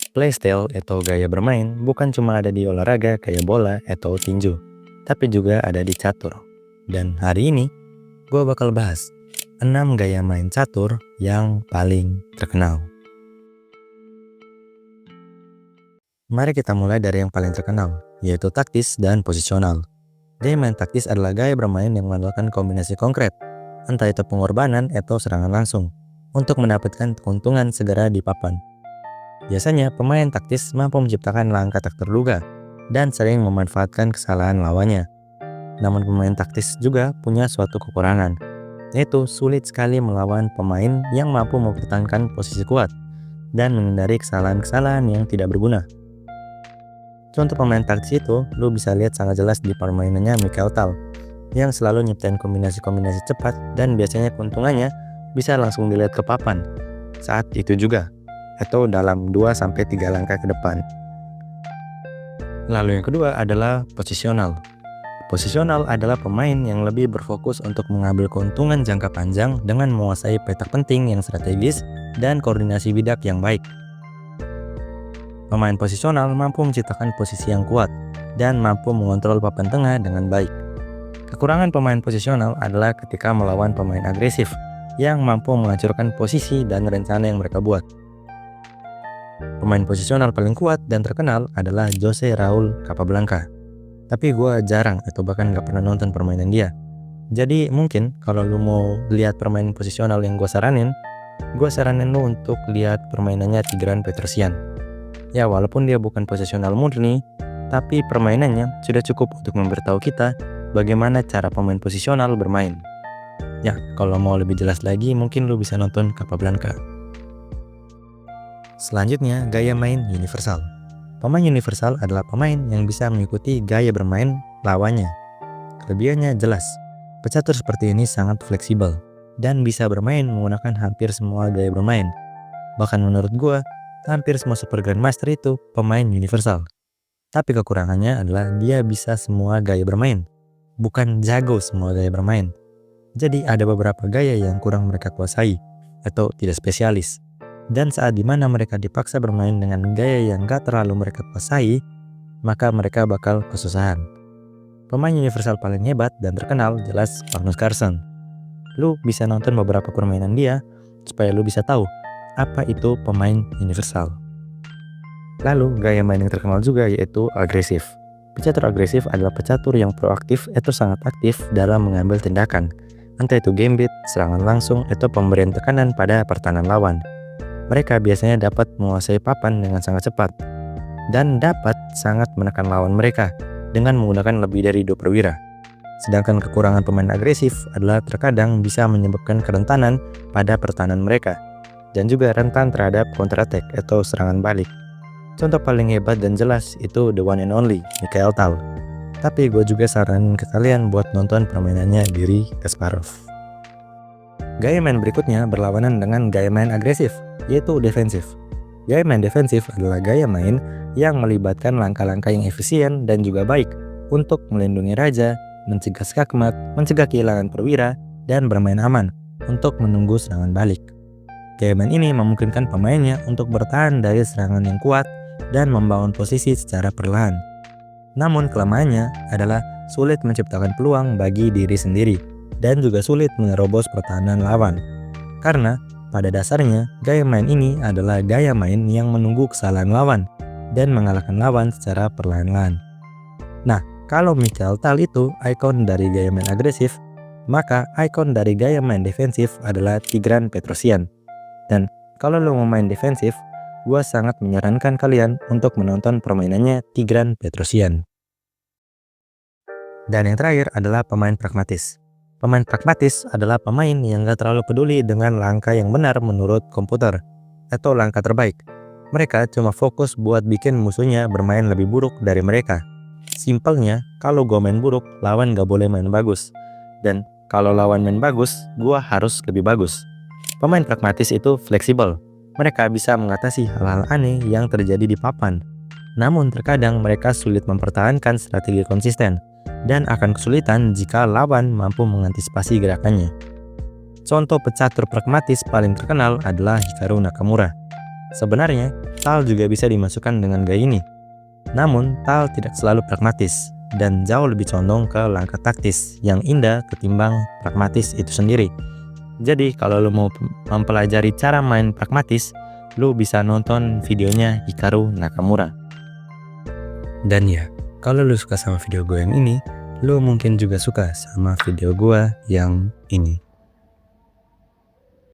Playstyle atau gaya bermain bukan cuma ada di olahraga kayak bola atau tinju, tapi juga ada di catur. Dan hari ini, gue bakal bahas 6 gaya main catur yang paling terkenal. Mari kita mulai dari yang paling terkenal, yaitu taktis dan posisional. Gaya main taktis adalah gaya bermain yang mengandalkan kombinasi konkret, entah itu pengorbanan atau serangan langsung, untuk mendapatkan keuntungan segera di papan. Biasanya, pemain taktis mampu menciptakan langkah tak terduga dan sering memanfaatkan kesalahan lawannya. Namun pemain taktis juga punya suatu kekurangan, yaitu sulit sekali melawan pemain yang mampu mempertahankan posisi kuat dan menghindari kesalahan-kesalahan yang tidak berguna. Contoh pemain taktis itu, lu bisa lihat sangat jelas di permainannya Michael Tal, yang selalu nyiptain kombinasi-kombinasi cepat dan biasanya keuntungannya bisa langsung dilihat ke papan saat itu juga, atau dalam 2-3 langkah ke depan. Lalu yang kedua adalah posisional. Posisional adalah pemain yang lebih berfokus untuk mengambil keuntungan jangka panjang dengan menguasai petak penting yang strategis dan koordinasi bidak yang baik. Pemain posisional mampu menciptakan posisi yang kuat dan mampu mengontrol papan tengah dengan baik. Kekurangan pemain posisional adalah ketika melawan pemain agresif yang mampu menghancurkan posisi dan rencana yang mereka buat. Pemain posisional paling kuat dan terkenal adalah Jose Raul Capablanca. Tapi gue jarang atau bahkan gak pernah nonton permainan dia. Jadi mungkin kalau lu mau lihat permainan posisional yang gue saranin lu untuk lihat permainannya Tigran Petrosyan. Ya, walaupun dia bukan posisional murni, tapi permainannya sudah cukup untuk memberitahu kita bagaimana cara pemain posisional bermain. Ya, kalau mau lebih jelas lagi mungkin lu bisa nonton Capablanca. Selanjutnya, gaya main universal. Pemain universal adalah pemain yang bisa mengikuti gaya bermain lawannya. Kelebihannya jelas. Pecatur seperti ini sangat fleksibel dan bisa bermain menggunakan hampir semua gaya bermain. Bahkan menurut gue, hampir semua Super Grandmaster itu pemain universal. Tapi kekurangannya adalah dia bisa semua gaya bermain, bukan jago semua gaya bermain. Jadi ada beberapa gaya yang kurang mereka kuasai atau tidak spesialis. Dan saat dimana mereka dipaksa bermain dengan gaya yang gak terlalu mereka kuasai, maka mereka bakal kesusahan. Pemain universal paling hebat dan terkenal jelas Magnus Carlsen. Lu bisa nonton beberapa permainan dia supaya lu bisa tahu apa itu pemain universal. Lalu gaya main yang terkenal juga yaitu agresif. Pecatur agresif adalah pecatur yang proaktif atau sangat aktif dalam mengambil tindakan, entah itu gambit, serangan langsung, atau pemberian tekanan pada pertahanan lawan. Mereka biasanya dapat menguasai papan dengan sangat cepat dan dapat sangat menekan lawan mereka dengan menggunakan lebih dari 2 perwira. Sedangkan kekurangan pemain agresif adalah terkadang bisa menyebabkan kerentanan pada pertahanan mereka dan juga rentan terhadap counter attack atau serangan balik. Contoh paling hebat dan jelas itu the one and only Michael Tal. Tapi gue juga saranin ke kalian buat nonton permainannya Garry Kasparov. Gaya main berikutnya berlawanan dengan gaya main agresif, yaitu defensif. Gaya main defensif adalah gaya main yang melibatkan langkah-langkah yang efisien dan juga baik untuk melindungi raja, mencegah skakmat, mencegah kehilangan perwira, dan bermain aman untuk menunggu serangan balik. Gaya main ini memungkinkan pemainnya untuk bertahan dari serangan yang kuat dan membangun posisi secara perlahan. Namun kelemahannya adalah sulit menciptakan peluang bagi diri sendiri dan juga sulit menerobos pertahanan lawan. Karena pada dasarnya gaya main ini adalah gaya main yang menunggu kesalahan lawan dan mengalahkan lawan secara perlahan-lahan. Nah, kalau Michael Tal itu ikon dari gaya main agresif, maka ikon dari gaya main defensif adalah Tigran Petrosyan. Dan kalau lo mau main defensif, gue sangat menyarankan kalian untuk menonton permainannya Tigran Petrosyan. Dan yang terakhir adalah pemain pragmatis. Pemain pragmatis adalah pemain yang gak terlalu peduli dengan langkah yang benar menurut komputer atau langkah terbaik. Mereka cuma fokus buat bikin musuhnya bermain lebih buruk dari mereka. Simpelnya, kalau gue main buruk, lawan gak boleh main bagus. Dan kalau lawan main bagus, gue harus lebih bagus. Pemain pragmatis itu fleksibel. Mereka bisa mengatasi hal-hal aneh yang terjadi di papan. Namun terkadang mereka sulit mempertahankan strategi konsisten dan akan kesulitan jika lawan mampu mengantisipasi gerakannya. Contoh pecatur pragmatis paling terkenal adalah Hikaru Nakamura. Sebenarnya, Tal juga bisa dimasukkan dengan gaya ini. Namun, Tal tidak selalu pragmatis dan jauh lebih condong ke langkah taktis yang indah ketimbang pragmatis itu sendiri. Jadi, kalau lo mau mempelajari cara main pragmatis, lo bisa nonton videonya Hikaru Nakamura. Dan ya, kalau lo suka sama video gue yang ini, lo mungkin juga suka sama video gue yang ini.